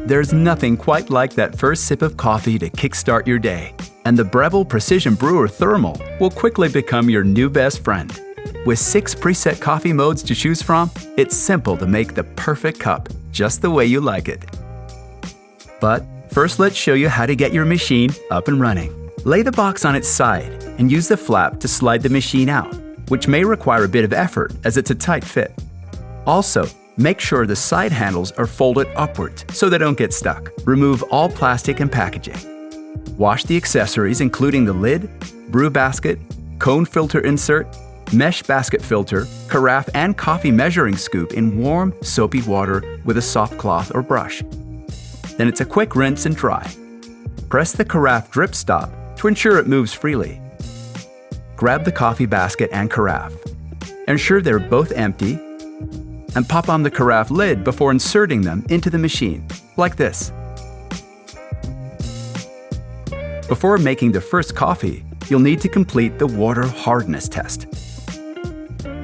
There's nothing quite like that first sip of coffee to kickstart your day. And the Breville Precision Brewer Thermal will quickly become your new best friend. With 6 preset coffee modes to choose from, it's simple to make the perfect cup, just the way you like it. But first, let's show you how to get your machine up and running. Lay the box on its side and use the flap to slide the machine out, which may require a bit of effort as it's a tight fit. Also, make sure the side handles are folded upwards so they don't get stuck. Remove all plastic and packaging. Wash the accessories including the lid, brew basket, cone filter insert, mesh basket filter, carafe and coffee measuring scoop in warm, soapy water with a soft cloth or brush. Then it's a quick rinse and dry. Press the carafe drip stop to ensure it moves freely. Grab the coffee basket and carafe. Ensure they're both empty and pop on the carafe lid before inserting them into the machine, like this. Before making the first coffee, you'll need to complete the water hardness test.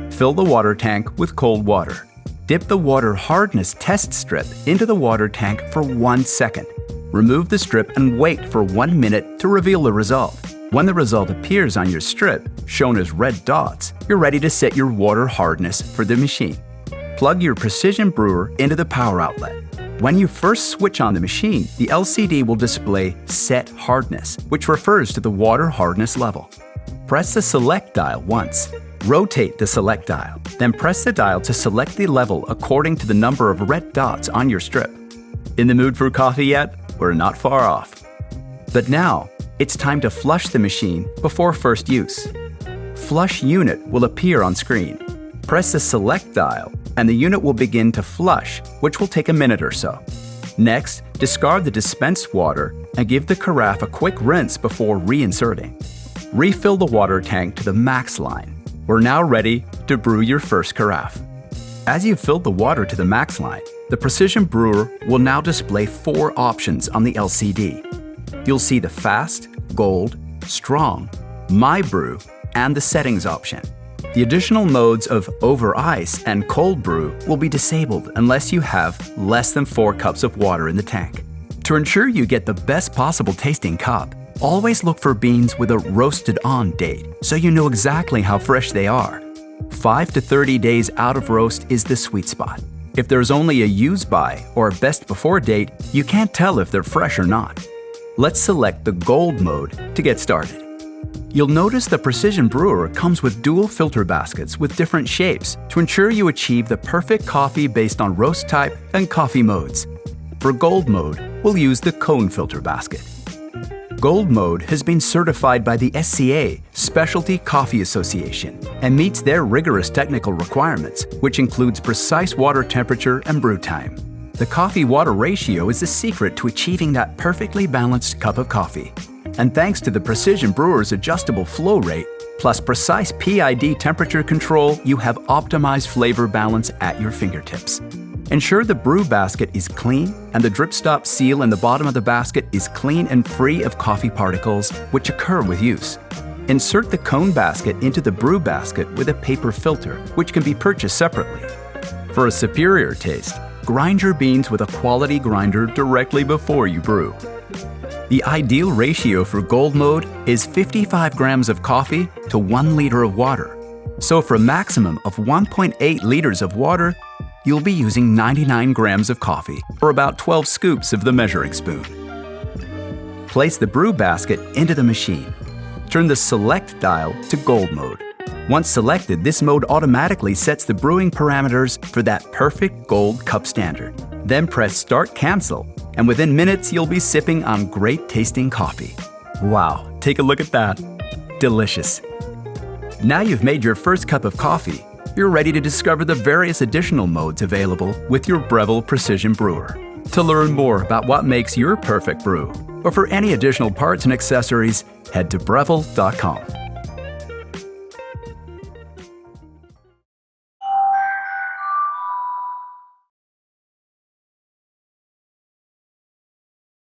Fill the water tank with cold water. Dip the water hardness test strip into the water tank for 1 second. Remove the strip and wait for 1 minute to reveal the result. When the result appears on your strip, shown as red dots, you're ready to set your water hardness for the machine. Plug your Precision Brewer into the power outlet. When you first switch on the machine, the LCD will display Set Hardness, which refers to the water hardness level. Press the Select dial once. Rotate the Select dial, then press the dial to select the level according to the number of red dots on your strip. In the mood for coffee yet? We're not far off. But now, it's time to flush the machine before first use. Flush unit will appear on screen. Press the Select dial, and the unit will begin to flush, which will take a minute or so. Next, discard the dispensed water and give the carafe a quick rinse before reinserting. Refill the water tank to the max line. We're now ready to brew your first carafe. As you've filled the water to the max line, the Precision Brewer will now display 4 options on the LCD. You'll see the Fast, Gold, Strong, My Brew, and the Settings option. The additional modes of Over Ice and Cold Brew will be disabled unless you have less than 4 cups of water in the tank. To ensure you get the best possible tasting cup, always look for beans with a roasted on date so you know exactly how fresh they are. 5 to 30 days out of roast is the sweet spot. If there's only a use by or a best before date, you can't tell if they're fresh or not. Let's select the Gold mode to get started. You'll notice the Precision Brewer comes with dual filter baskets with different shapes to ensure you achieve the perfect coffee based on roast type and coffee modes. For Gold mode, we'll use the cone filter basket. Gold mode has been certified by the SCA, Specialty Coffee Association, and meets their rigorous technical requirements, which includes precise water temperature and brew time. The coffee-water ratio is the secret to achieving that perfectly balanced cup of coffee. And thanks to the Precision Brewer's adjustable flow rate, plus precise PID temperature control, you have optimized flavor balance at your fingertips. Ensure the brew basket is clean and the drip stop seal in the bottom of the basket is clean and free of coffee particles, which occur with use. Insert the cone basket into the brew basket with a paper filter, which can be purchased separately. For a superior taste, grind your beans with a quality grinder directly before you brew. The ideal ratio for Gold mode is 55 grams of coffee to 1 liter of water. So for a maximum of 1.8 liters of water, you'll be using 99 grams of coffee, or about 12 scoops of the measuring spoon. Place the brew basket into the machine. Turn the Select dial to Gold mode. Once selected, this mode automatically sets the brewing parameters for that perfect Gold cup standard. Then press Start Cancel, and within minutes you'll be sipping on great tasting coffee. Wow, take a look at that. Delicious. Now you've made your first cup of coffee, you're ready to discover the various additional modes available with your Breville Precision Brewer. To learn more about what makes your perfect brew, or for any additional parts and accessories, head to breville.com.